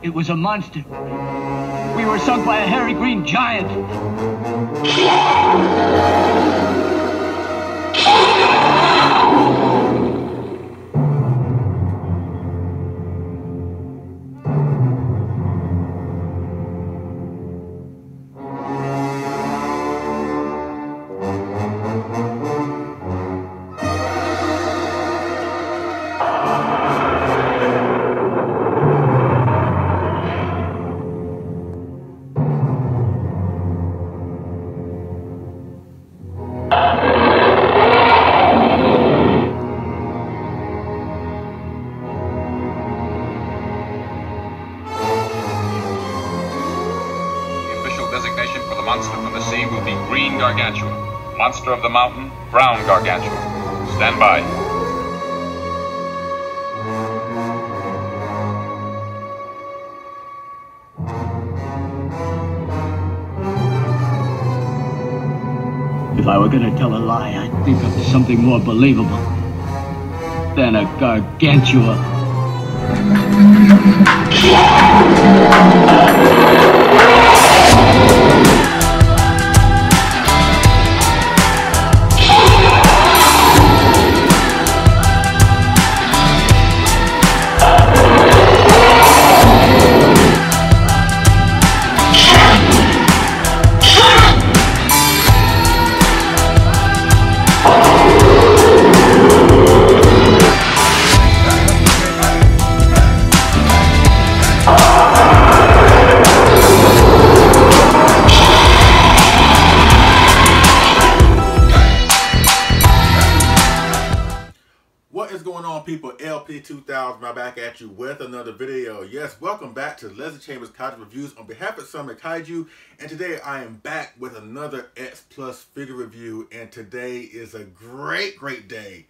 It was a monster. We were sunk by a hairy green giant. Monster from the sea will be green Gargantua. Monster of the mountain, brown Gargantua. Stand by. If I were gonna tell a lie, I'd think of something more believable than a Gargantua. What is going on, people? LP2000 right back at you with another video. Yes, welcome back to Leslie Chambers Kaiju Reviews on behalf of Sanda Kaiju, and today I am back with another X Plus figure review, and today is a great day.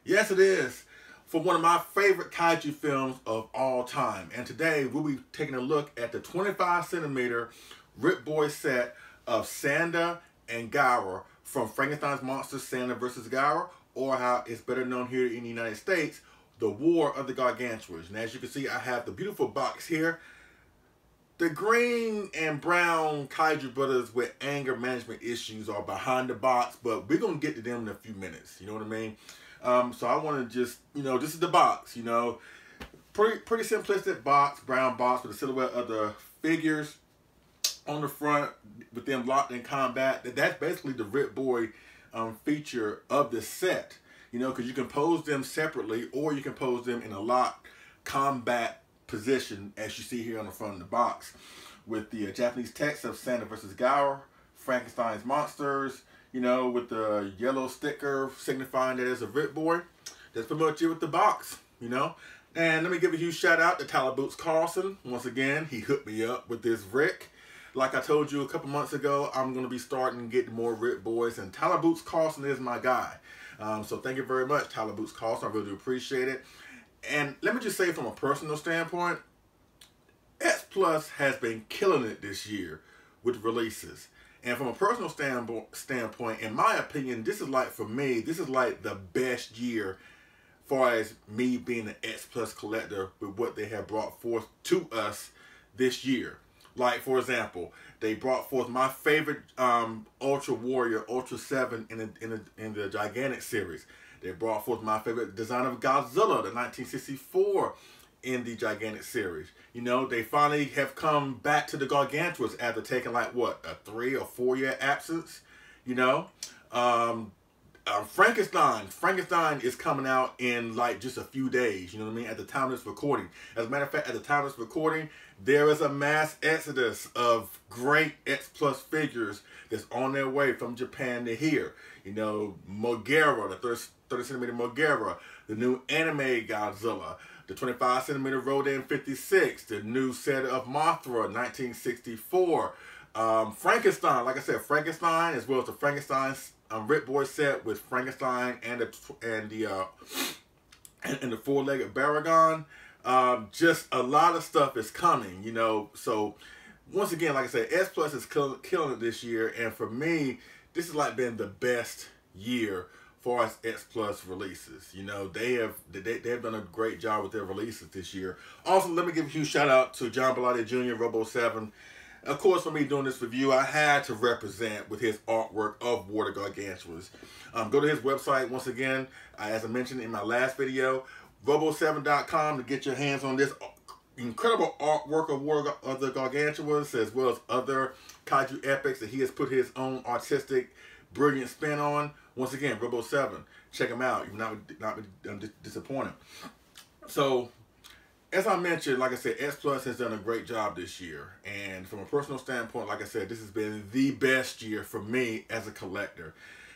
Yes, it is, for one of my favorite Kaiju films of all time. And today we'll be taking a look at the 25cm Rip Boy set of Sanda and Gaira from Frankenstein's Monsters, Sanda vs. Gaira, or how it's better known here in the United States, The War of the Gargantuas. And as you can see, I have the beautiful box here. The green and brown Kaiju brothers with anger management issues are behind the box, but we're going to get to them in a few minutes. You know what I mean? So I want to just, this is the box, Pretty simplistic box, brown box with a silhouette of the figures on the front with them locked in combat. That's basically the Rip Boy feature of this set, because you can pose them separately or you can pose them in a locked combat position, as you see here on the front of the box, with the Japanese text of Sanda vs. Gaira, Frankenstein's Monsters, with the yellow sticker signifying that it's a Rip Boy. That's pretty much it with the box, And let me give a huge shout out to Tyler Boots Carlson. Once again, he hooked me up with this Rick. Like I told you a couple months ago, I'm going to be starting getting more Rip Boys, and Tyler Boots Carlson is my guy. So thank you very much, Tyler Boots Carlson. I really do appreciate it. And let me just say, from a personal standpoint, X Plus has been killing it this year with releases. And from a personal standpoint, in my opinion, this is like, for me, this is like the best year as far as me being an X Plus collector with what they have brought forth to us this year. Like, for example, they brought forth my favorite Ultra Warrior, Ultra 7 in the Gigantic series. They brought forth my favorite design of Godzilla, the 1964 in the Gigantic series. They finally have come back to the Gargantuas after taking, like, what, a 3 or 4 year absence, Frankenstein is coming out in like just a few days, at the time of this recording. As a matter of fact, at the time of this recording, there is a mass exodus of great X Plus figures that's on their way from Japan to here. Mogera, the 30cm Mogera, the new anime Godzilla, the 25cm Rodan 56, the new set of Mothra 1964, Frankenstein, like I said, Frankenstein, as well as the Frankenstein's Rip Boy set with Frankenstein and the four-legged Baragon. Just a lot of stuff is coming, So once again, like I said, S Plus is killing it this year, and for me, this has like been the best year far as X Plus releases. You know, they have done a great job with their releases this year. Also, let me give a huge shout out to John Bellotti Jr., Robo7. Of course, for me doing this review, I had to represent with his artwork of Water Gargantuas. Go to his website once again, as I mentioned in my last video, robo7.com, to get your hands on this incredible artwork of the Gargantuas, as well as other Kaiju epics that he has put his own artistic, brilliant spin on. Once again, Robo7, check him out. You will not be disappointed. So, as I mentioned, like I said, X Plus has done a great job this year. And from a personal standpoint, like I said, this has been the best year for me as a collector,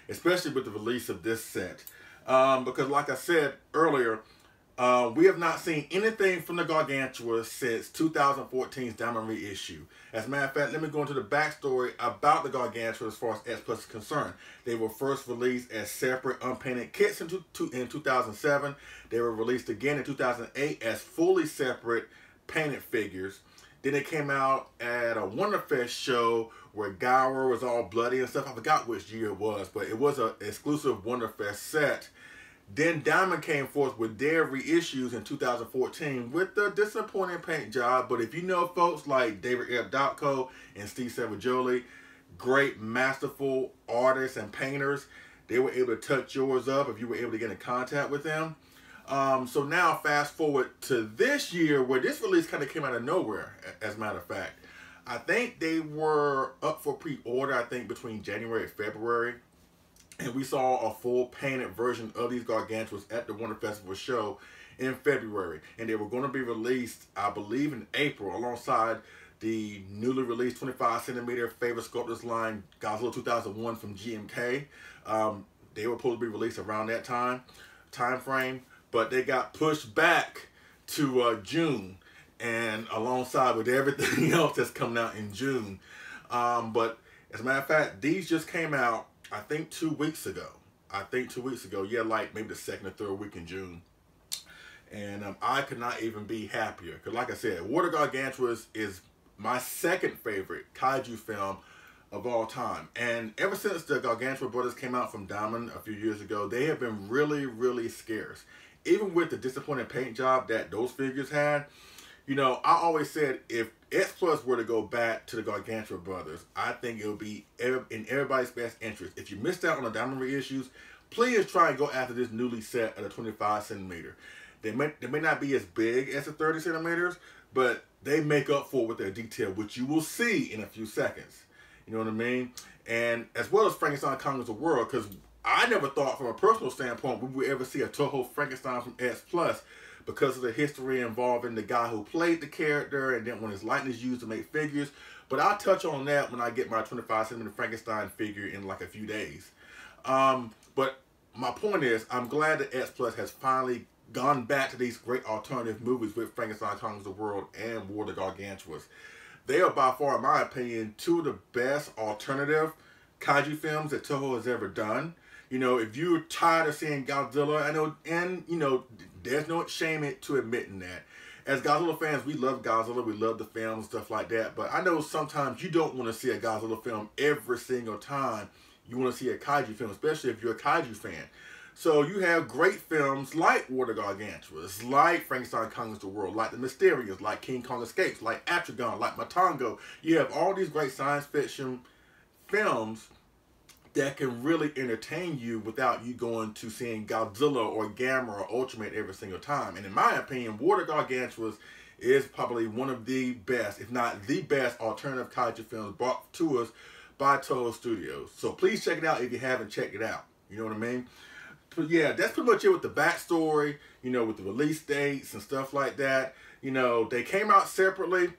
especially with the release of this set. Because like I said earlier, we have not seen anything from the Gargantuas since 2014's Diamond reissue. As a matter of fact, let me go into the backstory about the Gargantuas as far as X Plus is concerned. They were first released as separate unpainted kits in 2007. They were released again in 2008 as fully separate painted figures. Then it came out at a Wonderfest show where Gaira was all bloody and stuff. I forgot which year it was, but it was an exclusive Wonderfest set. Then Diamond came forth with their reissues in 2014 with the disappointing paint job. But if you know folks like David Dotko and Steve Savaggioli, great masterful artists and painters, they were able to touch yours up if you were able to get in contact with them. So now fast forward to this year, where this release kind of came out of nowhere, as a matter of fact. I think they were up for pre-order, I think between January and February. And we saw a full painted version of these Gargantuas at the Wonder Festival show in February. And they were going to be released, I believe, in April, alongside the newly released 25cm Favorite Sculptors line Godzilla 2001 from GMK. They were supposed to be released around that time frame, but they got pushed back to June, and alongside with everything else that's coming out in June. But as a matter of fact, these just came out, I think 2 weeks ago. Yeah, like maybe the second or third week in June. And I could not even be happier. Because like I said, Water Gargantuas is my second favorite Kaiju film of all time. And ever since the Gargantua brothers came out from Diamond a few years ago, they have been really, really scarce. Even with the disappointing paint job that those figures had, you know, I always said if X Plus were to go back to the Gargantua brothers, I think it would be in everybody's best interest. If you missed out on the Diamond reissues, please try and go after this newly set at a 25cm. They may not be as big as the 30cm, but they make up for it with their detail, which you will see in a few seconds. You know what I mean? And as well as Frankenstein Conquers the World, because I never thought from a personal standpoint we would ever see a Toho Frankenstein from X Plus, because of the history involving the guy who played the character and then when his likeness used to make figures. But I'll touch on that when I get my 25cm Frankenstein figure in like a few days. But my point is, I'm glad that X Plus has finally gone back to these great alternative movies with Frankenstein Conquers the World and War of the Gargantuas. They are by far, in my opinion, two of the best alternative Kaiju films that Toho has ever done. You know, if you're tired of seeing Godzilla, I know, and you know, there's no shame to admitting that. As Godzilla fans, we love Godzilla, we love the film, stuff like that. But I know sometimes you don't want to see a Godzilla film every single time you want to see a Kaiju film, especially if you're a Kaiju fan. So you have great films like War of the Gargantuas, like Frankenstein Conquers the World, like The Mysterians, like King Kong Escapes, like Atragon, like Matango. You have all these great science fiction films that can really entertain you without you going to seeing Godzilla or Gamera or Ultraman every single time. And in my opinion, War of the Gargantuas is probably one of the best, if not the best, alternative Kaiju films brought to us by Toho Studios. So please check it out if you haven't checked it out. You know what I mean? But yeah, that's pretty much it with the backstory, you know, with the release dates and stuff like that. You know, they came out separately.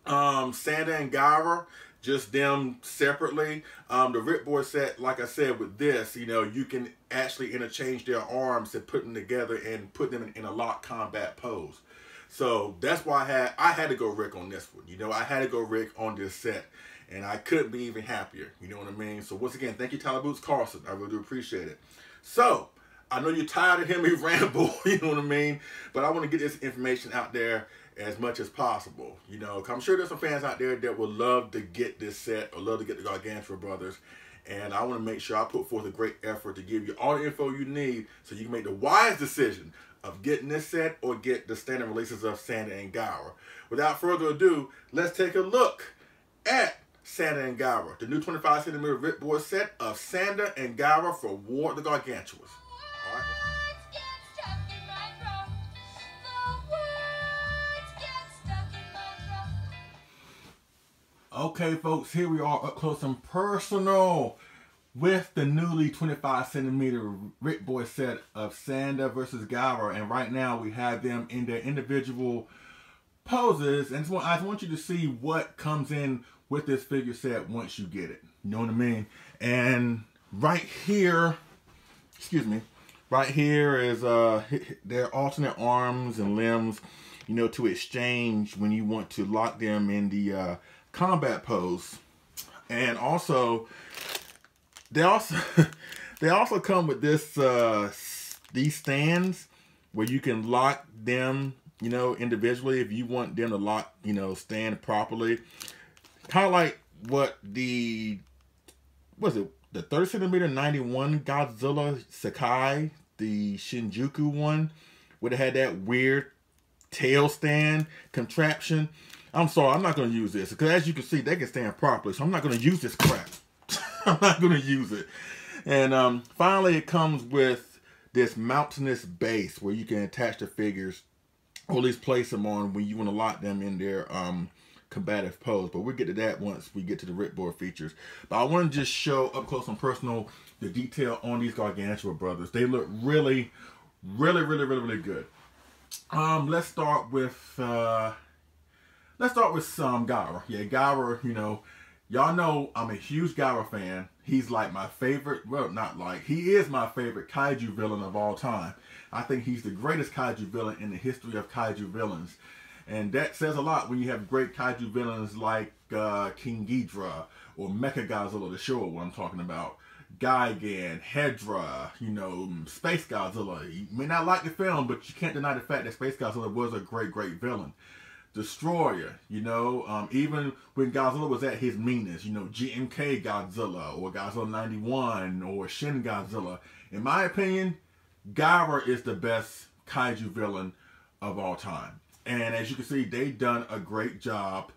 Sanda and Gaira, just them separately. The Rip Boy set, like I said, with this, you know, you can actually interchange their arms and put them together and put them in a lock combat pose. So that's why I had to go Rick on this one. You know, I had to go Rick on this set. And I couldn't be even happier. You know what I mean? So once again, thank you, Tyler Boots Carlson. I really do appreciate it. So, I know you're tired of hearing me ramble, you know what I mean? But I want to get this information out there as much as possible. You know, 'cause I'm sure there's some fans out there that would love to get this set or love to get the Gargantua brothers. And I want to make sure I put forth a great effort to give you all the info you need so you can make the wise decision of getting this set or get the standard releases of Sanda and Gaira. Without further ado, let's take a look at Sanda and Gaira, the new 25cm ripboard set of Sanda and Gaira for War of the Gargantuas. All right. Okay, folks, here we are up close and personal with the newly 25cm ripboard set of Sanda versus Gaira. And right now we have them in their individual poses. And I want you to see what comes in with this figure set once you get it. You know what I mean? And right here, excuse me, right here is their alternate arms and limbs, you know, to exchange when you want to lock them in the combat pose. And also they also come with this these stands where you can lock them, you know, individually if you want them to lock, you know, stand properly. Kind of like what the, what is it, the 30cm 91 Godzilla Sakai, the Shinjuku one, where they had that weird tail stand contraption. I'm sorry, I'm not going to use this because as you can see, they can stand properly, so I'm not going to use this crap. I'm not going to use it. And finally, it comes with this mountainous base where you can attach the figures, or at least place them on when you want to lock them in their combative pose. But we'll get to that once we get to the ripboard features. But I want to just show up close and personal the detail on these Gargantua brothers. They look really, really, really, really, really good. Let's start with Gaira. Yeah, Gaira, you know, y'all know I'm a huge Gaira fan. He's like my favorite, well, not like, he is my favorite Kaiju villain of all time. I think he's the greatest Kaiju villain in the history of Kaiju villains. And that says a lot when you have great Kaiju villains like King Ghidorah or Mechagodzilla, to show what I'm talking about. Gigan, Hedra, you know, Space Godzilla. You may not like the film, but you can't deny the fact that Space Godzilla was a great, great villain. Destroyer, you know, even when Godzilla was at his meanest, you know, GMK Godzilla or Godzilla 91 or Shin Godzilla. In my opinion, Gaira is the best Kaiju villain of all time. And as you can see, they've done a great job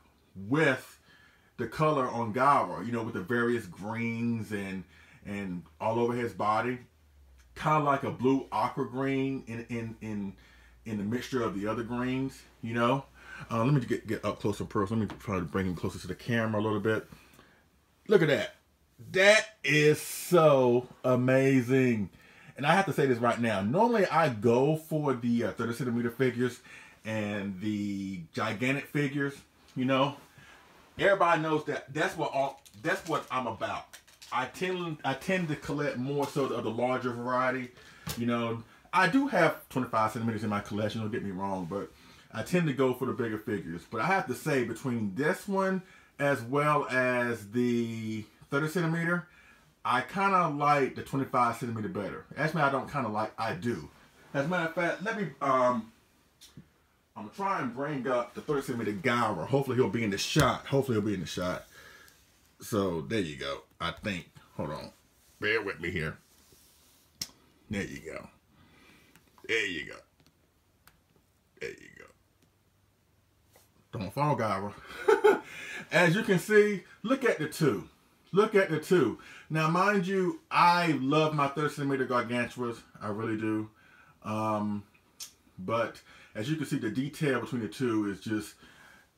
with the color on Gaira, you know, with the various greens and all over his body. Kind of like a blue aqua green in the mixture of the other greens, you know. Let me get up close and personal. Let me try to bring him closer to the camera a little bit. Look at that. That is so amazing. And I have to say this right now. Normally I go for the 30cm figures and the gigantic figures, you know. Everybody knows that that's what I'm about. I tend to collect more so of the larger variety. You know, I do have 25cm in my collection, don't get me wrong, but I tend to go for the bigger figures. But I have to say, between this one as well as the 30cm, I kind of like the 25cm better. Actually, I don't kind of like, I do. As a matter of fact, let me, I'm going to try and bring up the 30cm Gaira. Hopefully he'll be in the shot. So, there you go. I think. Hold on. Bear with me here. There you go. There you go. There you go. Don't fall, Gaira. As you can see, look at the two. Look at the two. Now, mind you, I love my 30cm Gargantuas. I really do. But as you can see, the detail between the two is just,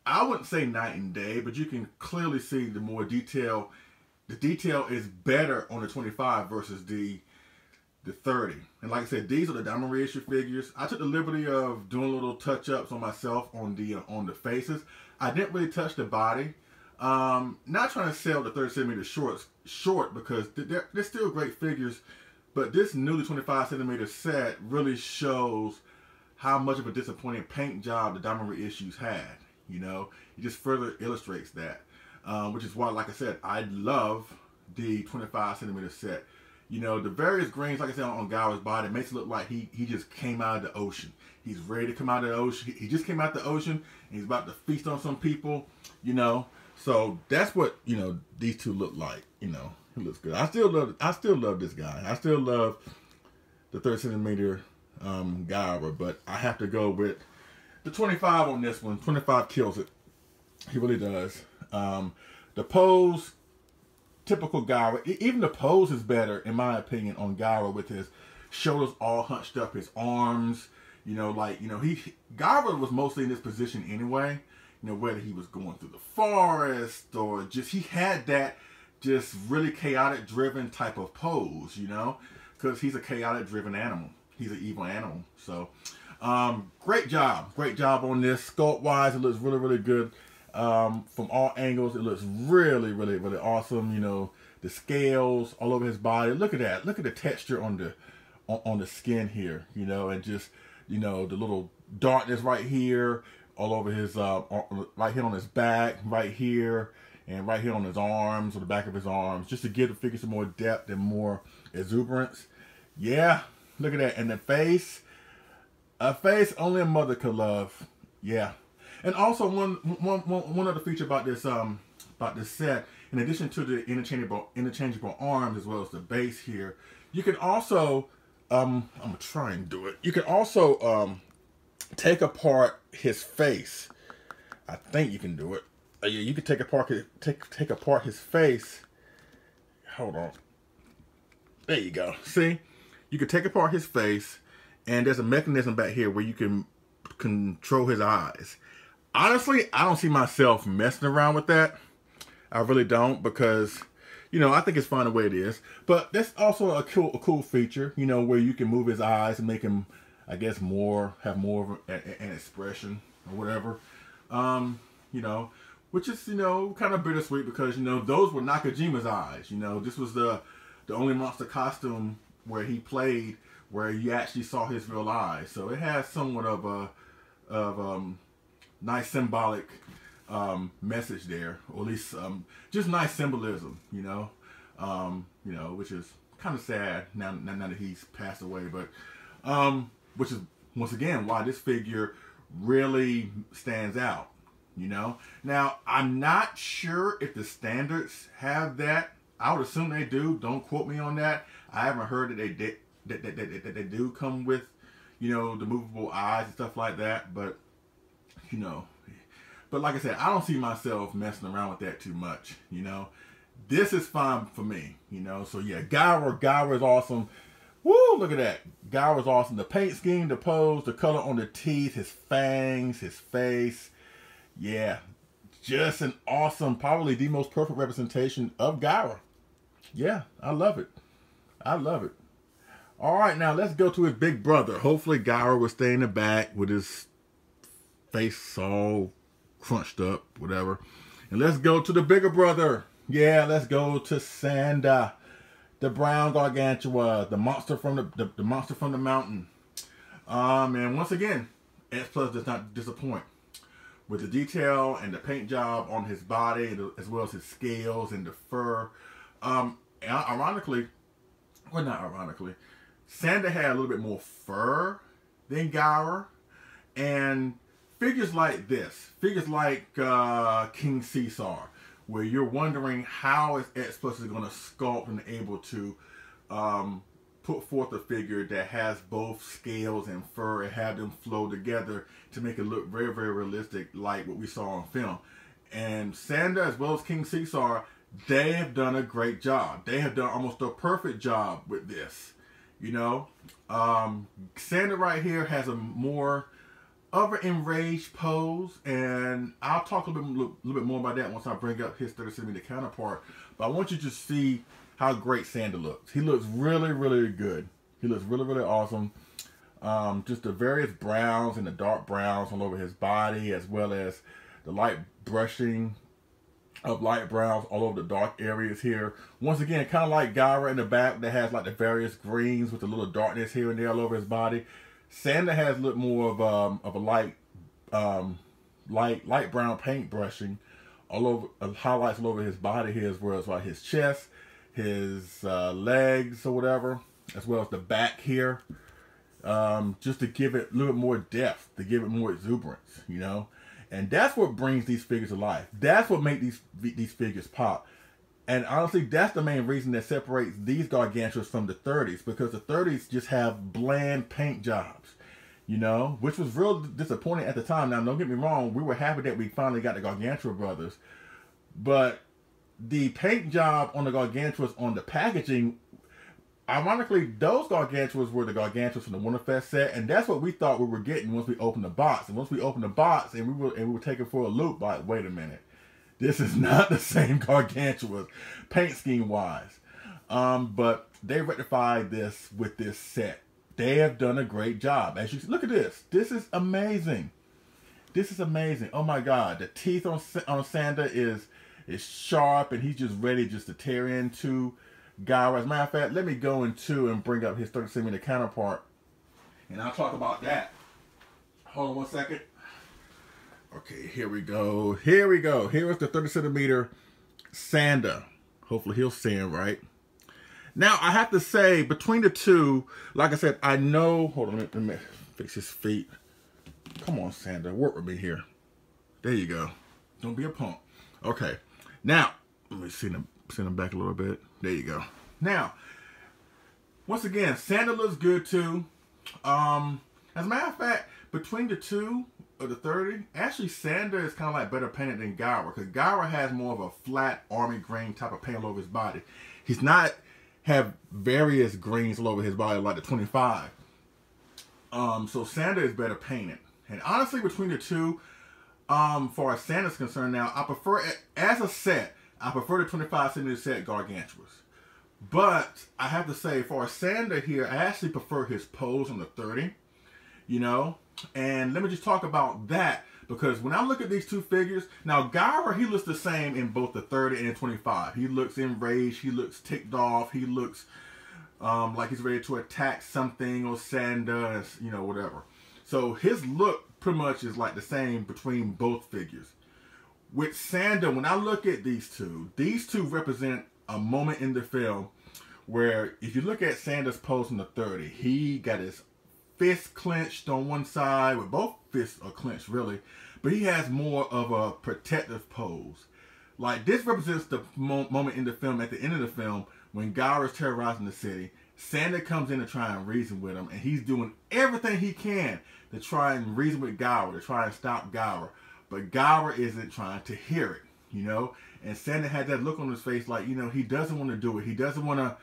I wouldn't say night and day, but you can clearly see the more detail. The detail is better on the 25 versus the 30. And like I said, these are the diamond reissue figures. I took the liberty of doing little touch-ups on myself on the faces. I didn't really touch the body. Not trying to sell the 30cm short because they're still great figures, but this newly 25cm set really shows how much of a disappointing paint job the diamond reissues had. You know, it just further illustrates that, which is why, like I said, I love the 25cm set. You know, the various greens, like I said, on Gaira's body, makes it look like he just came out of the ocean. He's ready to come out of the ocean. He just came out of the ocean, and he's about to feast on some people, you know. So that's what, you know, these two look like, you know. He looks good. I still love this guy. I still love the 30 centimeter Gaira, but I have to go with the 25 on this one. 25 kills it. He really does. The pose, typical Gaira. Even the pose is better, in my opinion, on Gaira with his shoulders all hunched up, his arms. You know, like, you know, Gaira was mostly in this position anyway. You know, whether he was going through the forest or just, he had that just really chaotic driven type of pose, you know, because he's a chaotic driven animal. He's an evil animal. So, great job on this. Sculpt wise, it looks really, really good. From all angles, it looks really, really, really awesome. You know, the scales all over his body. Look at that. Look at the texture on the skin here, you know, and just, you know, the little darkness right here, all over his, right here on his back, right here, and right here on his arms, or the back of his arms, just to give the figure some more depth and more exuberance. Yeah, look at that. And the face, a face only a mother could love. Yeah. And also one other feature about this set, in addition to the interchangeable arms as well as the base here, you can also I'm gonna try and do it. You can also take apart his face. I think you can do it. Yeah, you can take apart his face. Hold on. There you go. See, you can take apart his face, and there's a mechanism back here where you can control his eyes. Honestly, I don't see myself messing around with that. I really don't, because, you know, I think it's fine the way it is. But that's also a cool feature, you know, where you can move his eyes and make him, I guess, have more of an expression or whatever. You know, which is, you know, kind of bittersweet, because, you know, those were Nakajima's eyes. You know, this was the only monster costume where he played where you actually saw his real eyes. So it has somewhat of a nice symbolic message there, or at least just nice symbolism, you know, which is kind of sad now that he's passed away, but which is once again why this figure really stands out, you know. Now, I'm not sure if the standards have that. I would assume they do. Don't quote me on that. I haven't heard that they do come with, you know, the movable eyes and stuff like that, but you know. But like I said, I don't see myself messing around with that too much, you know. This is fine for me, you know. So yeah, Gaira is awesome. Woo, look at that. Gaira is awesome. The paint scheme, the pose, the color on the teeth, his fangs, his face. Yeah, just an awesome, probably the most perfect representation of Gaira. Yeah, I love it. I love it. All right, now let's go to his big brother. Hopefully Gaira will stay in the back with his face all crunched up, whatever. And let's go to the bigger brother. Yeah, let's go to Sanda, the brown Gargantua, the monster from the monster from the mountain. And once again, S Plus does not disappoint with the detail and the paint job on his body, as well as his scales and the fur. And ironically, well, not ironically, Sanda had a little bit more fur than Gaira, and figures like this, figures like King Caesar, where you're wondering how is X Plus is going to sculpt and able to put forth a figure that has both scales and fur and have them flow together to make it look very, very realistic, like what we saw on film. And Sanda, as well as King Caesar, they have done a great job. They have done almost a perfect job with this. You know, Sanda right here has a more of an enraged pose, and I'll talk a little bit more about that once I bring up his 30 centimeter counterpart. But I want you to see how great Sanda looks. He looks really, really good. He looks really, really awesome. Just the various browns and the dark browns all over his body, as well as the light brushing of light browns all over the dark areas here. Once again, kind of like Gaira in the back that has like the various greens with a little darkness here and there all over his body. Sanda has a little more of a light brown paint brushing all over, highlights all over his body here, as well as like his chest, his legs or whatever, as well as the back here, just to give it a little bit more depth, to give it more exuberance, you know. And that's what brings these figures to life. That's what makes these figures pop. And honestly, that's the main reason that separates these Gargantuas from the 30s, because the 30s just have bland paint jobs, you know, which was real disappointing at the time. Now, don't get me wrong, we were happy that we finally got the Gargantua brothers, but the paint job on the Gargantuas on the packaging, ironically, those Gargantuas were the Gargantuas from the Winterfest set, and that's what we thought we were getting once we opened the box. And once we opened the box, and we were taken for a loop, like, wait a minute. This is not the same Gargantuas, paint scheme wise. But they rectified this with this set. They have done a great job. As you see, look at this. This is amazing. This is amazing. Oh my God. The teeth on Sanda is sharp, and he's just ready just to tear into Gaira. As a matter of fact, let me go into and bring up his 30 centimeter counterpart, and I'll talk about that. Hold on one second. Okay, here we go. Here we go. Here is the 30 centimeter Sanda. Hopefully he'll stand right. Now, I have to say, between the two, like I said, I know... Hold on, let me fix his feet. Come on, Sanda. Work with me here. There you go. Don't be a punk. Okay. Now, let me send him back a little bit. There you go. Now, once again, Sanda looks good, too. As a matter of fact, between the two... of the 30, actually Sanda is kind of like better painted than Gaira, because Gaira has more of a flat army green type of paint all over his body. He's not have various greens all over his body like the 25. So Sanda is better painted. And honestly, between the two, far as Sanda's concerned now, I prefer, as a set, I prefer the 25 centimeter set Gargantuas. But I have to say, for Sanda here, I actually prefer his pose on the 30, you know. And let me just talk about that, because when I look at these two figures, now Gaira, he looks the same in both the 30 and the 25. He looks enraged, he looks ticked off, he looks like he's ready to attack something, or Sanda, you know, whatever. So his look pretty much is like the same between both figures. With Sanda, when I look at these two represent a moment in the film where, if you look at Sanda's pose in the 30, he got his fist clenched on one side, with both fists are clenched really, but he has more of a protective pose. Like, this represents the moment in the film, at the end of the film, when Gaira is terrorizing the city. Sanda comes in to try and reason with him, and he's doing everything he can to try and reason with Gaira, to try and stop Gaira. But Gaira isn't trying to hear it, you know? And Sanda had that look on his face like, you know, he doesn't want to do it. He doesn't want to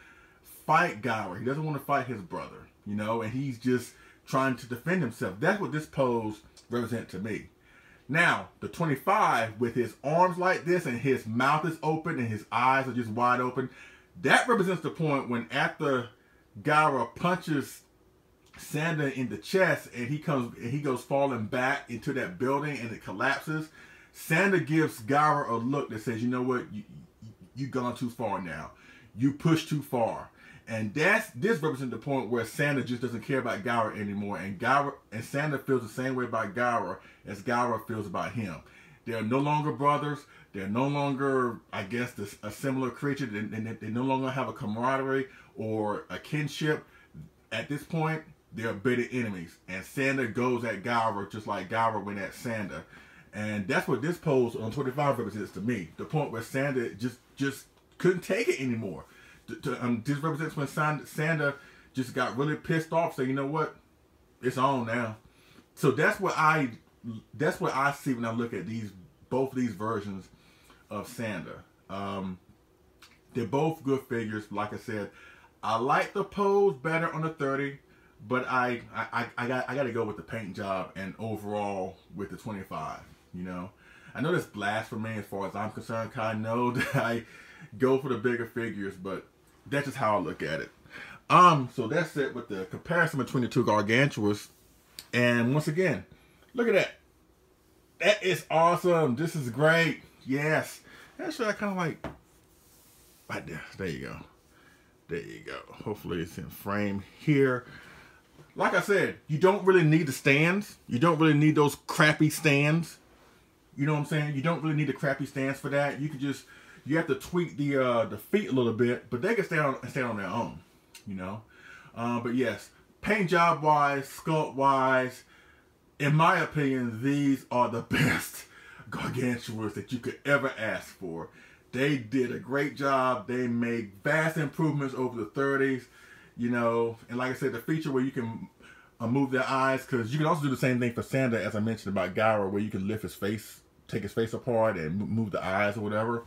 fight Gaira. He doesn't want to fight his brother, you know? And he's just trying to defend himself. That's what this pose represents to me. Now, the 25, with his arms like this, and his mouth is open, and his eyes are just wide open, that represents the point when, after Gaira punches Sanda in the chest, and he goes falling back into that building, and it collapses. Sanda gives Gaira a look that says, you know what, you've gone too far now. You pushed too far. And this represents the point where Sanda just doesn't care about Gaira anymore, and Sanda feels the same way about Gaira as Gaira feels about him. They're no longer brothers. They're no longer, I guess, a similar creature. They no longer have a camaraderie or a kinship. At this point, they're bitter enemies, and Sanda goes at Gaira just like Gaira went at Sanda. And that's what this pose on 25 represents to me. The point where Sanda just couldn't take it anymore. This represents when Sanda just got really pissed off, so you know what, it's on now. So that's what I see when I look at both these versions of Sanda. They're both good figures. Like I said, I like the pose better on the 30, but I got to go with the paint job and overall with the 25. You know, I know that's blasphemy as far as I'm concerned. I know that I go for the bigger figures, but that's just how I look at it. So that's it with the comparison between the two Gargantuas. And once again, look at that. That is awesome. This is great. Yes. Actually, I kind of like right there. There you go. There you go. Hopefully it's in frame here. Like I said, you don't really need the stands. You don't really need those crappy stands. You know what I'm saying? You don't really need the crappy stands for that. You can just, you have to tweak the feet a little bit, but they can stand on their own, you know? But yes, paint job wise, sculpt wise, in my opinion, these are the best Gargantuas that you could ever ask for. They did a great job. They made vast improvements over the 30s, you know. And like I said, the feature where you can move their eyes, because you can also do the same thing for Sanda, as I mentioned about Gaira, where you can lift his face, take his face apart, and move the eyes or whatever.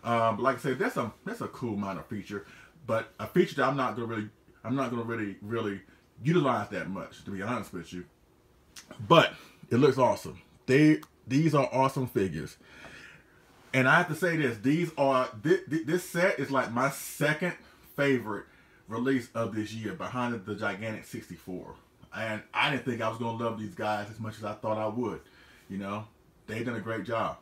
But like I said, that's a cool minor feature, but a feature that I'm not gonna really utilize that much, to be honest with you. But it looks awesome. These are awesome figures. And I have to say this, this set is like my second favorite release of this year, behind the gigantic 64. And I didn't think I was going to love these guys as much as I thought I would. You know, they've done a great job.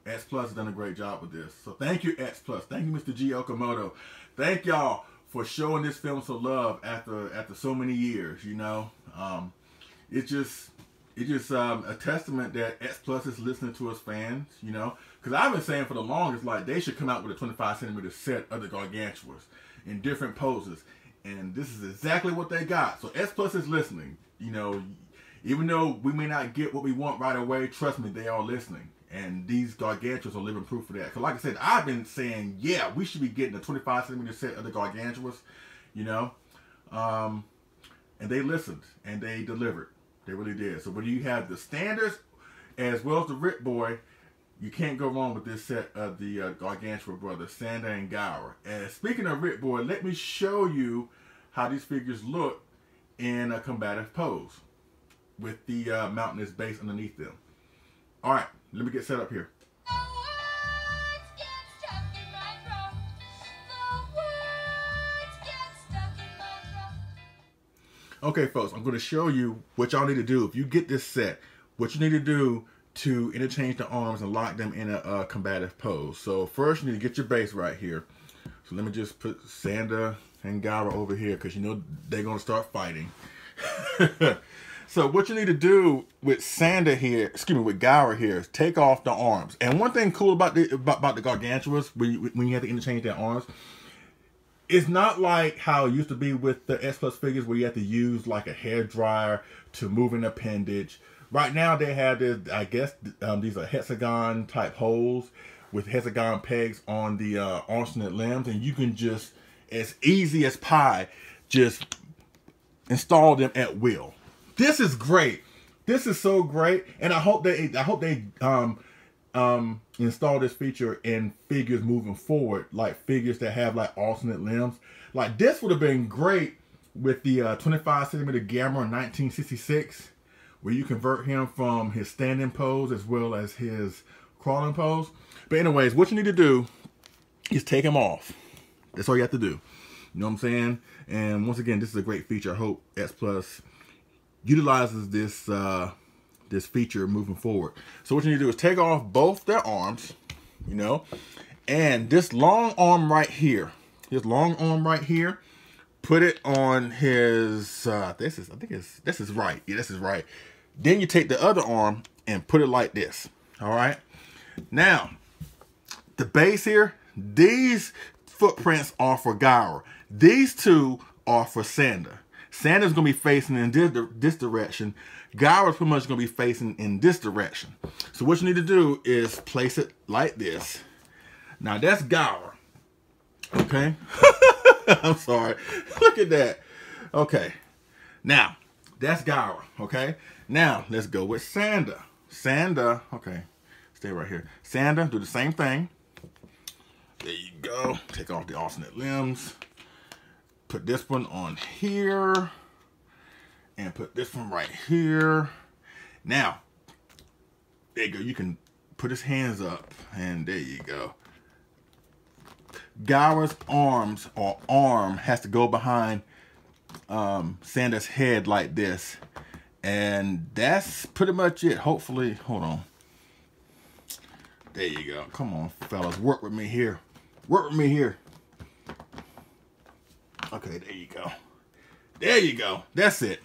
X Plus has done a great job with this. So thank you, X Plus. Thank you, Mr. G. Okamoto. Thank y'all for showing this film some love after so many years, you know. It's just a testament that X Plus is listening to us fans, you know. Because I've been saying for the longest, like, they should come out with a 25 centimeter set of the Gargantuas in different poses. And this is exactly what they got. So X Plus is listening. You know, even though we may not get what we want right away, trust me, they are listening. And these Gargantuas are living proof of that. Because like I said, I've been saying, yeah, we should be getting a 25 centimeter set of the Gargantuas, you know. And they listened and they delivered. They really did. So whether you have the standards as well as the Rip Boy, you can't go wrong with this set of the Gargantua brothers, Sanda and Gaira. And speaking of Rip Boy, let me show you how these figures look in a combative pose with the mountainous base underneath them. All right, let me get set up here. Okay, folks, I'm going to show you what y'all need to do. If you get this set, what you need to do to interchange the arms and lock them in a combative pose. So first, you need to get your base right here. So let me just put Sanda and Gaira over here, because you know they're going to start fighting. So what you need to do with Sanda here, excuse me, with Gaira here, is take off the arms. And one thing cool about the Gargantuas, when you have to interchange their arms, it's not like how it used to be with the S Plus figures, where you have to use like a hair dryer to move an appendage. Right now they have this, I guess these are hexagon type holes with hexagon pegs on the alternate limbs, and you can just, as easy as pie, just install them at will. This is great. This is so great, and I hope they install this feature in figures moving forward, like figures that have like alternate limbs. Like this would have been great with the 25 centimeter Gamma in 1966, where you convert him from his standing pose as well as his crawling pose. But anyways, what you need to do is take him off. That's all you have to do. You know what I'm saying? And once again, this is a great feature. I hope X Plus utilizes this this feature moving forward. So what you need to do is take off both their arms, you know, and this long arm right here, put it on his this is right. Yeah, this is right. Then you take the other arm and put it like this. All right. Now, the base here, these footprints are for Gaira. These two are for Sanda. Sanda's going to be facing in this direction. Gaira's pretty much going to be facing in this direction. So what you need to do is place it like this. Now that's Gaira. Okay. I'm sorry. Look at that. Okay. Now, that's Gaira. Okay. Now, let's go with Sanda. Sanda, okay. Stay right here. Sanda, do the same thing. There you go. Take off the alternate limbs. Put this one on here. And put this one right here. Now, there you go. You can put his hands up. And there you go. Gaira's arms or arm has to go behind Sanda's head like this. And that's pretty much it. Hopefully, hold on. There you go. Come on, fellas. Work with me here. Work with me here. Okay, there you go. There you go. That's it.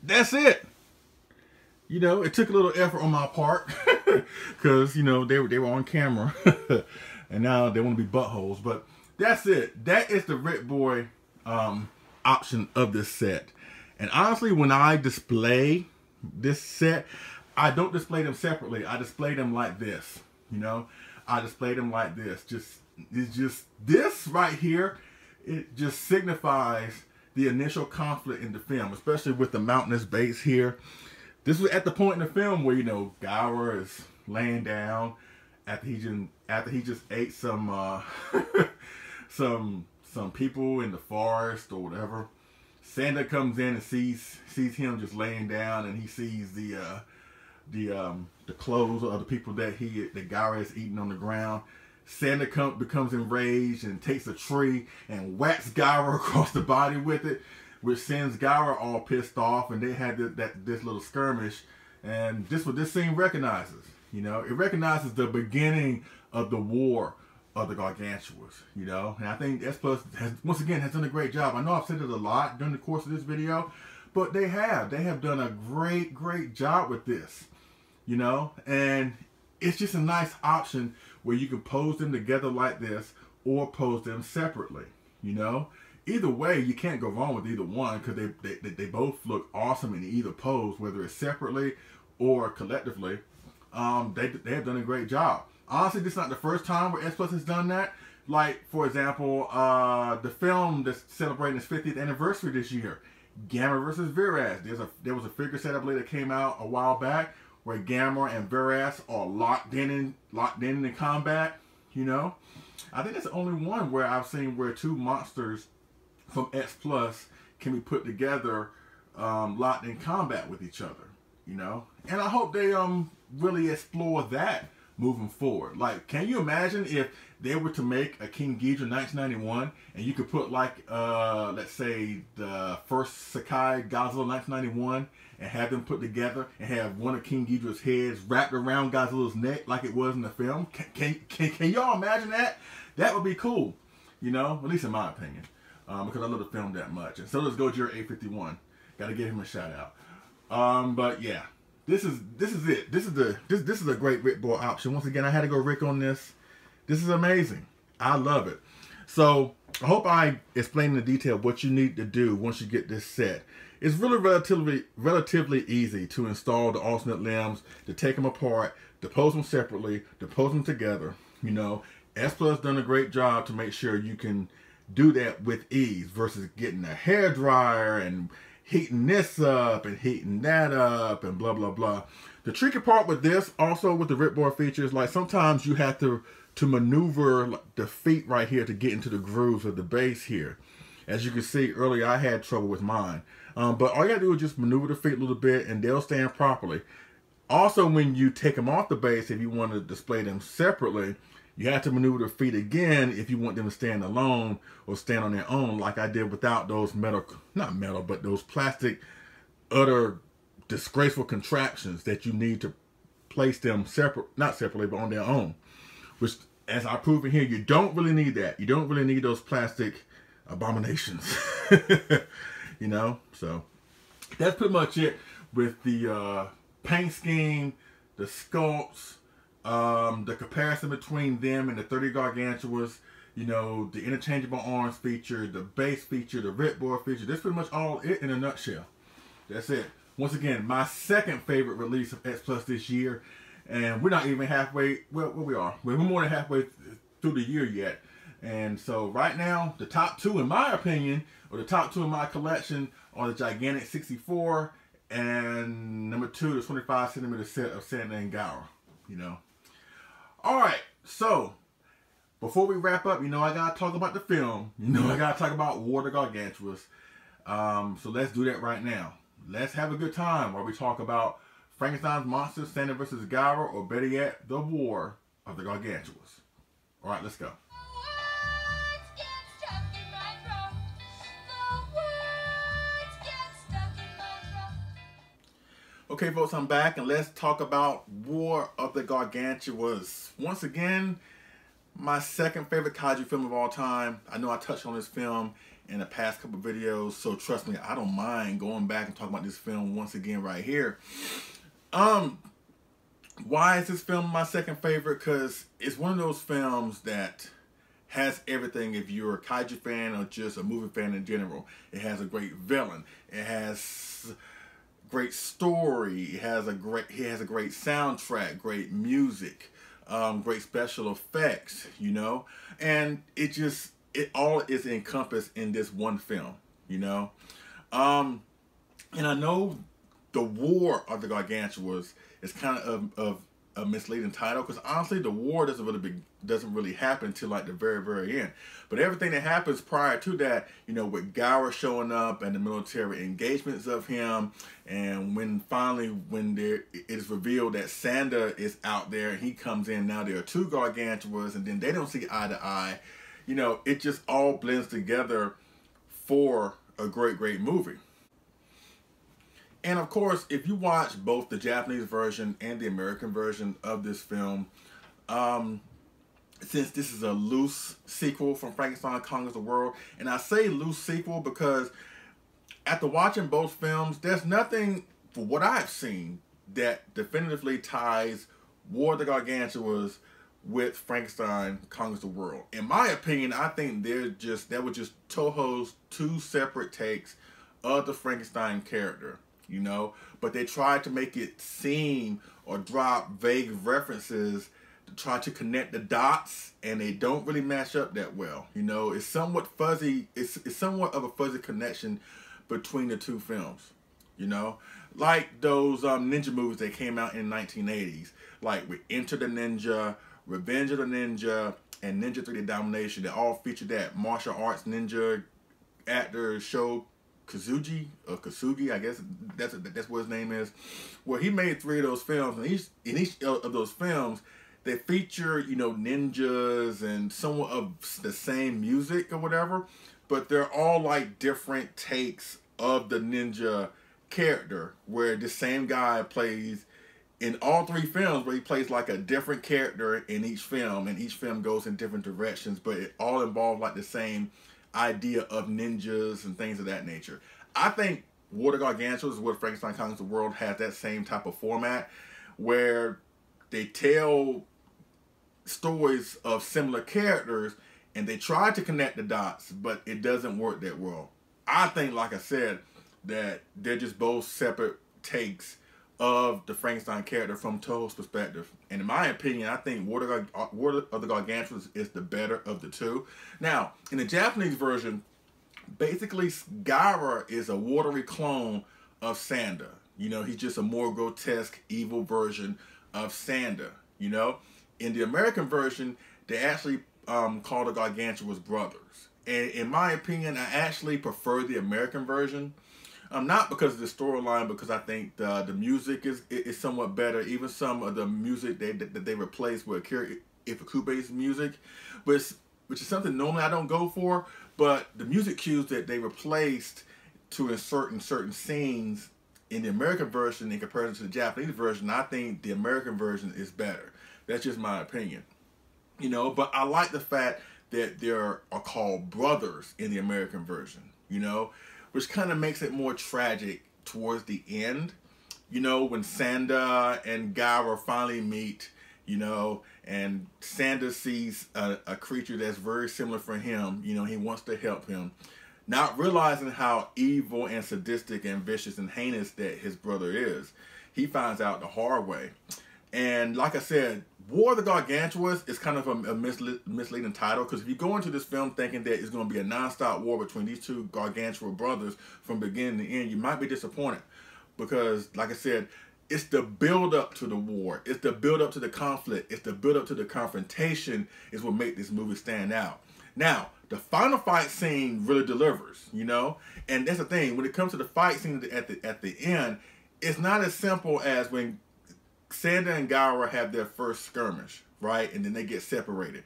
That's it. You know, it took a little effort on my part. Because, you know, they were on camera. And now they want to be buttholes. But that's it. That is the Rip Boy option of this set. And honestly, when I display this set, I don't display them separately. I display them like this, you know. I displayed them like this. It's just this right here. It just signifies the initial conflict in the film, especially with the mountainous base here. This was at the point in the film where, you know, Gaira is laying down after he just ate some some people in the forest or whatever. Sanda comes in and sees him just laying down, and he sees the clothes of the people that Gaira is eating on the ground. Sanda becomes enraged and takes a tree and whacks Gaira across the body with it, which sends Gaira all pissed off, and they had this little skirmish. And this what this scene recognizes. You know, it recognizes the beginning of the war of the Gargantuas, you know, and I think S Plus once again has done a great job. I know I've said it a lot during the course of this video, but they have done a great job with this, you know, and it's just a nice option where you can pose them together like this or pose them separately, you know. Either way, you can't go wrong with either one, because they both look awesome in either pose, whether it's separately or collectively. They have done a great job. Honestly, this is not the first time where S Plus has done that. Like, for example, the film that's celebrating its 50th anniversary this year, Gamma versus Viraz. There was a figure set, I believe, that came out a while back where Gamma and Viraz are locked in the combat. You know, I think that's the only one where I've seen where two monsters from S Plus can be put together, locked in combat with each other. You know, and I hope they really explore that moving forward. Like, can you imagine if they were to make a King Ghidorah 1991 and you could put, like, let's say the first Sakai Godzilla 1991 and have them put together and have one of King Ghidorah's heads wrapped around Godzilla's neck like it was in the film? Can y'all imagine that? That would be cool, you know, at least in my opinion, because I love the film that much. And so does Gojira 851. Got to give him a shout out. But yeah. This is it. This is a great Rick board option. Once again, I had to go Rick on this. This is amazing. I love it. So I hope I explained in detail what you need to do once you get this set. It's really relatively easy to install the alternate limbs, to take them apart, to pose them separately, to pose them together. You know, S Plus done a great job to make sure you can do that with ease versus getting a hair dryer and heating this up and heating that up and blah blah blah. The tricky part with this, also with the ripboard features, like sometimes you have to maneuver the feet right here to get into the grooves of the base here. As you can see earlier, I had trouble with mine, but all you gotta do is just maneuver the feet a little bit and they'll stand properly. Also, when you take them off the base, if you want to display them separately, you have to maneuver the feet again if you want them to stand alone or stand on their own, like I did without those but those plastic, utter disgraceful contraptions that you need to place them not separately, but on their own. Which, as I've proven here, you don't really need that. You don't really need those plastic abominations. You know, so that's pretty much it with the paint scheme, the sculpts, the comparison between them and the 30 Gargantuas, you know, the interchangeable arms feature, the base feature, the ripboard feature. That's pretty much all it in a nutshell. That's it. Once again, my second favorite release of S Plus this year, and we're not even halfway, well, we are. We're more than halfway through the year yet. And so right now, the top two, in my opinion, or the top two in my collection, are the gigantic 64 and number 2, the 25 centimeter set of Sanda Gaira, you know. All right, so before we wrap up, you know I gotta talk about the film. You know I gotta talk about War of the Gargantuas. So let's do that right now. Let's have a good time while we talk about Frankenstein's monsters, Sanda versus Gaira, or better yet, the War of the Gargantuas. All right, let's go. Okay, folks, I'm back, and let's talk about War of the Gargantuas. Once again, my second favorite kaiju film of all time. I know I touched on this film in the past couple videos, so trust me, I don't mind going back and talking about this film once again right here. Why is this film my second favorite? Because it's one of those films that has everything if you're a kaiju fan or just a movie fan in general. It has a great villain. It has great story. It has a great soundtrack, great music. great special effects, you know, and it all is encompassed in this one film, you know. And I know the War of the Gargantuas is kind of a misleading title, because honestly the war doesn't really happen till like the very end. But everything that happens prior to that, you know, with Gaira showing up and the military engagements of him, and when it is revealed that Sanda is out there and he comes in, now there are two Gargantuas and then they don't see eye to eye, you know, it just all blends together for a great movie. And of course, if you watch both the Japanese version and the American version of this film, since this is a loose sequel from Frankenstein Conquers the World, and I say loose sequel because after watching both films, there's nothing, for what I've seen, that definitively ties War of the Gargantuas with Frankenstein Conquers the World. In my opinion, I think that was just Toho's two separate takes of the Frankenstein character. You know, but they tried to make it seem or drop vague references to try to connect the dots, and they don't really match up that well. You know, it's somewhat fuzzy. It's somewhat of a fuzzy connection between the two films. You know, like those ninja movies that came out in the 1980s, like with Enter the Ninja, Revenge of the Ninja, and Ninja 3D Domination. That all featured that martial arts ninja actor Sho Kazugi, or Kasugi, I guess that's what his name is. Well, he made 3 of those films, and in each of those films, they feature, you know, ninjas and somewhat of the same music or whatever, but they're all like different takes of the ninja character, where the same guy plays in all 3 films, where he plays like a different character in each film, and each film goes in different directions, but it all involves like the same idea of ninjas and things of that nature. I think War of the Gargantuas, What Frankenstein Conquers the World, has that same type of format, where they tell stories of similar characters and they try to connect the dots, but it doesn't work that well. I think, like I said, that they're just both separate takes of the Frankenstein character from Toho's perspective. And in my opinion, I think War of the Gargantuas is the better of the two. Now, in the Japanese version, basically Gaira is a watery clone of Sanda. You know, he's just a more grotesque, evil version of Sanda. You know, in the American version, they actually call the Gargantuas brothers. And in my opinion, I actually prefer the American version. Not because of the storyline, because I think the music is somewhat better. Even some of the music that they replaced with Akira Ifukube's music, which is something normally I don't go for. But the music cues that they replaced to insert in certain scenes in the American version in comparison to the Japanese version, I think the American version is better. That's just my opinion. You know, but I like the fact that they are called brothers in the American version. You know, which kind of makes it more tragic towards the end. You know, when Sanda and Gaira finally meet, you know, and Sanda sees a creature that's very similar for him. You know, he wants to help him, not realizing how evil and sadistic and vicious and heinous that his brother is. He finds out the hard way. And like I said, War of the Gargantuas is kind of a misleading title, because if you go into this film thinking that it's going to be a non-stop war between these two Gargantua brothers from beginning to end, you might be disappointed, because like I said, it's the build-up to the war, it's the build-up to the conflict, it's the build-up to the confrontation is what makes this movie stand out. Now, the final fight scene really delivers, you know, and that's the thing. When it comes to the fight scene at the end, it's not as simple as when Sanda and Gaira have their first skirmish, right? And then they get separated.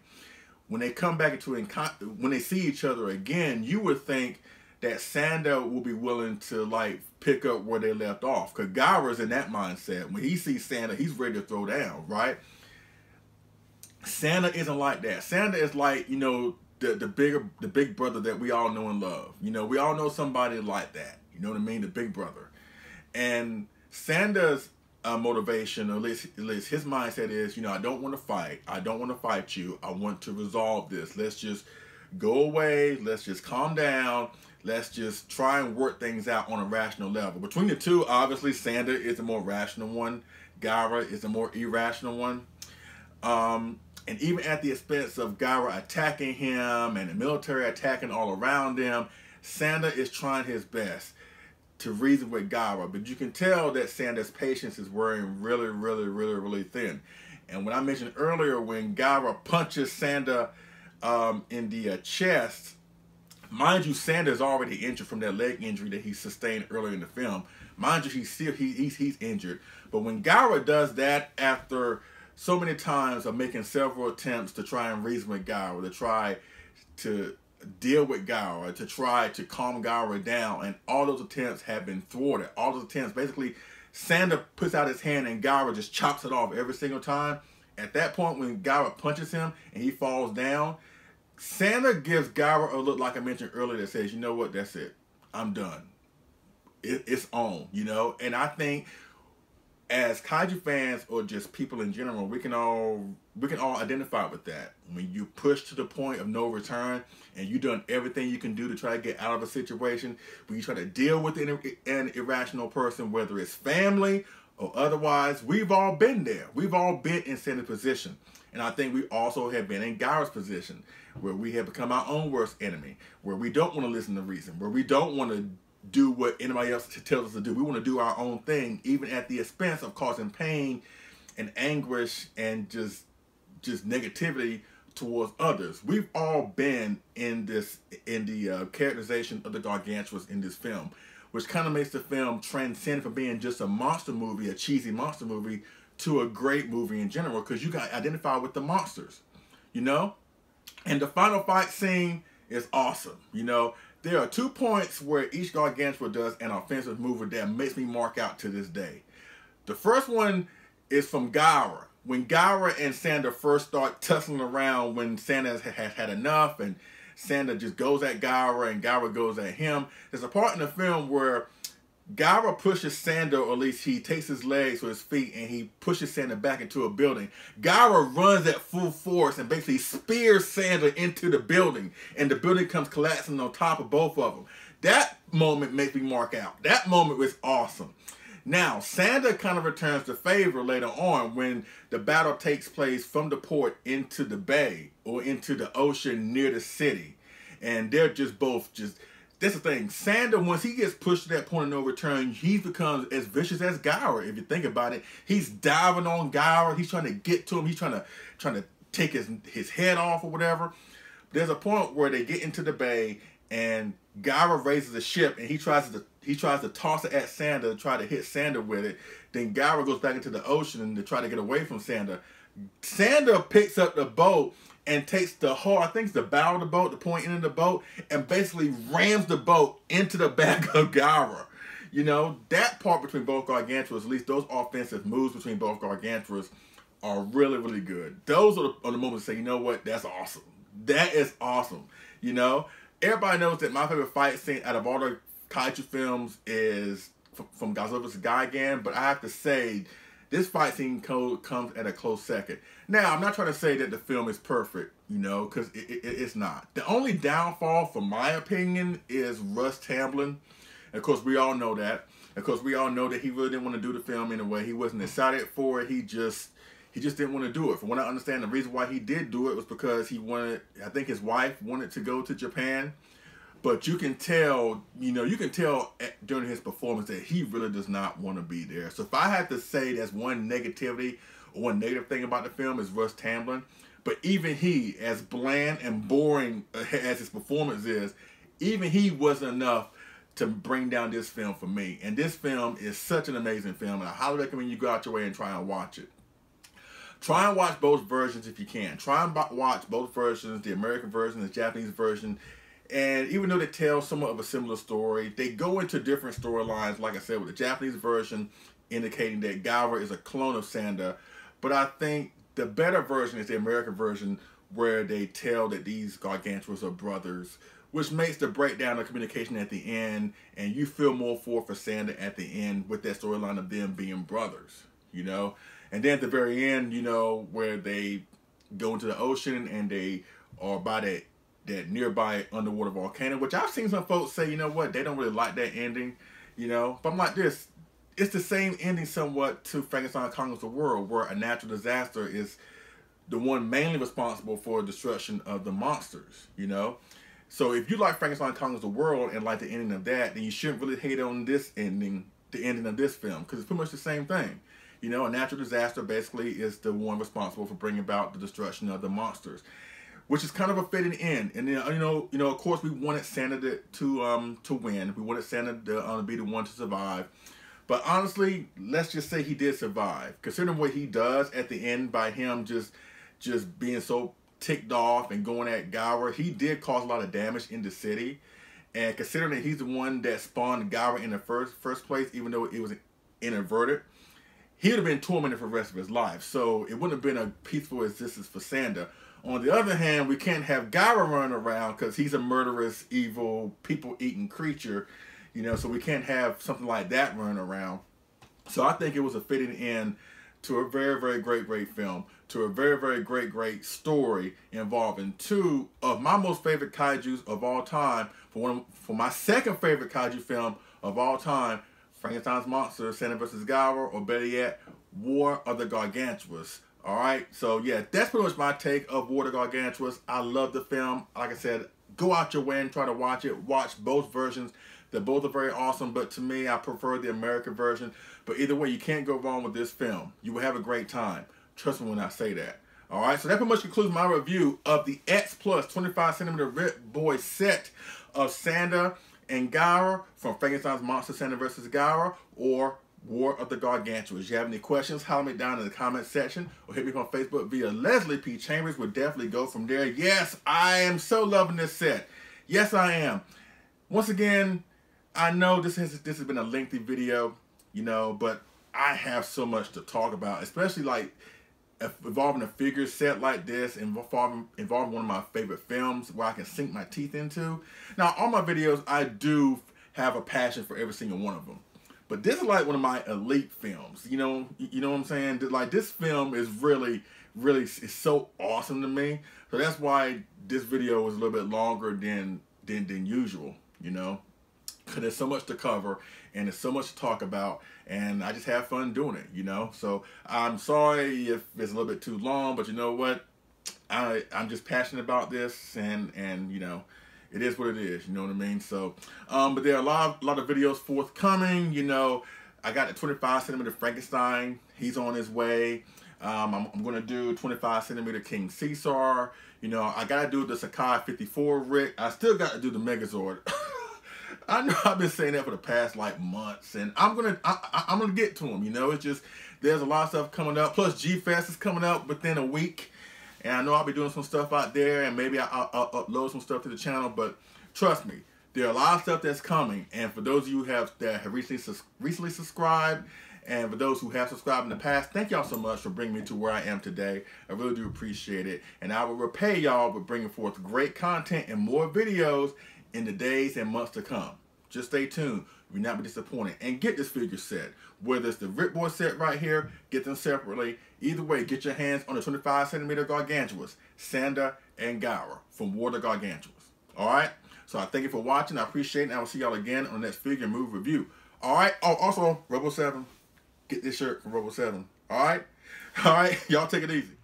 When they come back when they see each other again, you would think that Sanda will be willing to like pick up where they left off, because Gaira's in that mindset. When he sees Sanda, he's ready to throw down, right? Sanda isn't like that. Sanda is like, you know, the big brother that we all know and love. You know, we all know somebody like that. You know what I mean? The big brother. And Sanda's motivation, or at least his mindset is, you know, I don't want to fight. I don't want to fight you. I want to resolve this. Let's just go away. Let's just calm down. Let's just try and work things out on a rational level. Between the two, obviously, Sanda is the more rational one. Gaira is the more irrational one. And even at the expense of Gaira attacking him and the military attacking all around him, Sanda is trying his best to reason with Gaira. But you can tell that Sanda's patience is wearing really thin. And when I mentioned earlier, when Gaira punches Sanda in the chest, mind you, Sanda is already injured from that leg injury that he sustained earlier in the film. Mind you, he's injured. But when Gaira does that after so many times of making several attempts to try and reason with Gaira, to try to deal with Gaira, to try to calm Gaira down, and all those attempts have been thwarted. All those attempts, basically, Sanda puts out his hand and Gaira just chops it off every single time. At that point, when Gaira punches him and he falls down, Sanda gives Gaira a look, like I mentioned earlier, that says, you know what, that's it. I'm done. It's on, you know? And I think as Kaiju fans, or just people in general, we can all identify with that. When you push to the point of no return and you've done everything you can do to try to get out of a situation, when you try to deal with an irrational person, whether it's family or otherwise, we've all been there. We've all been in Sanda's position. And I think we also have been in Gaira's position, where we have become our own worst enemy, where we don't want to listen to reason, where we don't want to do what anybody else tells us to do. We want to do our own thing, even at the expense of causing pain and anguish and just negativity towards others. We've all been in the characterization of the Gargantuas in this film, which kind of makes the film transcend from being just a monster movie, a cheesy monster movie, to a great movie in general, because you got identify with the monsters, you know? And the final fight scene is awesome, you know? There are 2 points where each Gargantua does an offensive move that makes me mark out to this day. The first one is from Gaira. When Gaira and Sanda first start tussling around, when Sanda has had enough and Sanda just goes at Gaira and Gaira goes at him, there's a part in the film where Gaira pushes Sanda, or at least he takes his legs or his feet and he pushes Sanda back into a building. Gaira runs at full force and basically spears Sanda into the building, and the building comes collapsing on top of both of them. That moment makes me mark out. That moment was awesome. Now, Sanda kind of returns the favor later on when the battle takes place from the port into the bay or into the ocean near the city. And they're just both that's the thing. Sanda, once he gets pushed to that point of no return, he becomes as vicious as Gaira. If you think about it, he's diving on Gaira. He's trying to get to him. He's trying to take his head off or whatever. There's a point where they get into the bay and Gaira raises the ship and he tries to toss it at Sanda to try to hit Sanda with it. Then Gaira goes back into the ocean to try to get away from Sanda. Sanda picks up the boat and takes the whole, I think it's the bow of the boat, the point end of the boat, and basically rams the boat into the back of Gaira. You know, that part between both Gargantuas, at least those offensive moves between both Gargantuas, are really good. Those are the moments to say, you know what, that's awesome. That is awesome. You know, everybody knows that my favorite fight scene out of all the Kaiju films is from Godzilla vs. Gigan, but I have to say, this fight scene comes at a close second. Now, I'm not trying to say that the film is perfect, you know, because it's not. The only downfall, from my opinion, is Russ Tamblyn. Of course, we all know that. Of course, we all know that he really didn't want to do the film in a way. He wasn't excited for it. He just didn't want to do it. From what I understand, the reason why he did do it was because he wanted, I think his wife wanted to go to Japan. But you can tell, you know, during his performance that he really does not want to be there. So if I had to say that's one negativity or one negative thing about the film is Russ Tamblyn. But even he, as bland and boring as his performance is, even he wasn't enough to bring down this film for me. And this film is such an amazing film, and I highly recommend you go out your way and try and watch it. Try and watch both versions if you can. Try and watch both versions, the American version, the Japanese version. And even though they tell somewhat of a similar story, they go into different storylines, like I said, with the Japanese version indicating that Gaira is a clone of Sanda. But I think the better version is the American version, where they tell that these Gargantuas are brothers, which makes the breakdown of communication at the end, and you feel more for Sanda at the end with that storyline of them being brothers, you know? And then at the very end, you know, where they go into the ocean and they are by that nearby underwater volcano, which I've seen some folks say, you know what, they don't really like that ending, you know? But I'm like this, it's the same ending somewhat to Frankenstein Conquers the World, where a natural disaster is the one mainly responsible for the destruction of the monsters, you know. So if you like Frankenstein Conquers the World and like the ending of that, then you shouldn't really hate on this ending, the ending of this film, because it's pretty much the same thing. You know, a natural disaster basically is the one responsible for bringing about the destruction of the monsters, which is kind of a fitting end. And then, you know, of course, we wanted Sanda to win. We wanted Sanda to be the one to survive. But honestly, let's just say he did survive, considering what he does at the end by him just being so ticked off and going at Gaira. He did cause a lot of damage in the city, and considering that he's the one that spawned Gaira in the first place, even though it was inadvertent, he would have been tormented for the rest of his life. So it wouldn't have been a peaceful existence for Sanda. On the other hand, we can't have Gaira running around because he's a murderous, evil, people-eating creature, you know, so we can't have something like that running around. So I think it was a fitting end to a very, very great film, to a very, very great story involving two of my most favorite kaijus of all time. For my second favorite kaiju film of all time, Frankenstein's Monster, Sanda vs. Gaira, or better yet, War of the Gargantuas. All right, so yeah, that's pretty much my take of War of the Gargantuas. I love the film. Like I said, go out your way and try to watch it. Watch both versions. They're both are very awesome, but to me, I prefer the American version. But either way, you can't go wrong with this film. You will have a great time. Trust me when I say that. All right, so that pretty much concludes my review of the X Plus 25cm Rip Boy set of Sanda and Gaira from Frankenstein's Monster, Sanda vs. Gaira, or War of the Gargantuas. If you have any questions, holler me down in the comment section or hit me up on Facebook via Leslie P. Chambers. We'll definitely go from there. Yes, I am so loving this set. Yes, I am. Once again, I know this has been a lengthy video, you know, but I have so much to talk about, especially like involving a figure set like this, involving one of my favorite films where I can sink my teeth into. Now, all my videos, I do have a passion for every single one of them. But this is like one of my elite films, you know what I'm saying? Like, this film is really is so awesome to me. So that's why this video was a little bit longer than usual, you know? Because there's so much to cover and there's so much to talk about, and I just have fun doing it, you know? So I'm sorry if it's a little bit too long, but you know what? I'm just passionate about this, and you know, it is what it is, you know what I mean? So, but there are a lot of videos forthcoming, you know. I got the 25cm Frankenstein. He's on his way. I'm going to do 25cm King Caesar. You know, I got to do the Sakai 54 Rick. I still got to do the Megazord. I know I've been saying that for the past like months, and I'm gonna get to him. You know, it's just there's a lot of stuff coming up. Plus, G-Fest is coming up within a week, and I know I'll be doing some stuff out there, and maybe I'll upload some stuff to the channel. But trust me, there are a lot of stuff that's coming. And for those of you that have recently subscribed, and for those who have subscribed in the past, thank y'all so much for bringing me to where I am today. I really do appreciate it, and I will repay y'all with bringing forth great content and more videos in the days and months to come. Just stay tuned. You'll not be disappointed. And get this figure set. Whether it's the Rip Boy set right here, get them separately. Either way, get your hands on the 25cm Gargantuas, Sanda and Gaira from War of the Gargantuas. Alright? So I thank you for watching. I appreciate it. And I will see y'all again on the next figure and move review. Alright? Oh, also, Rebel 7. Get this shirt from Rebel 7. Alright? Alright? Y'all take it easy.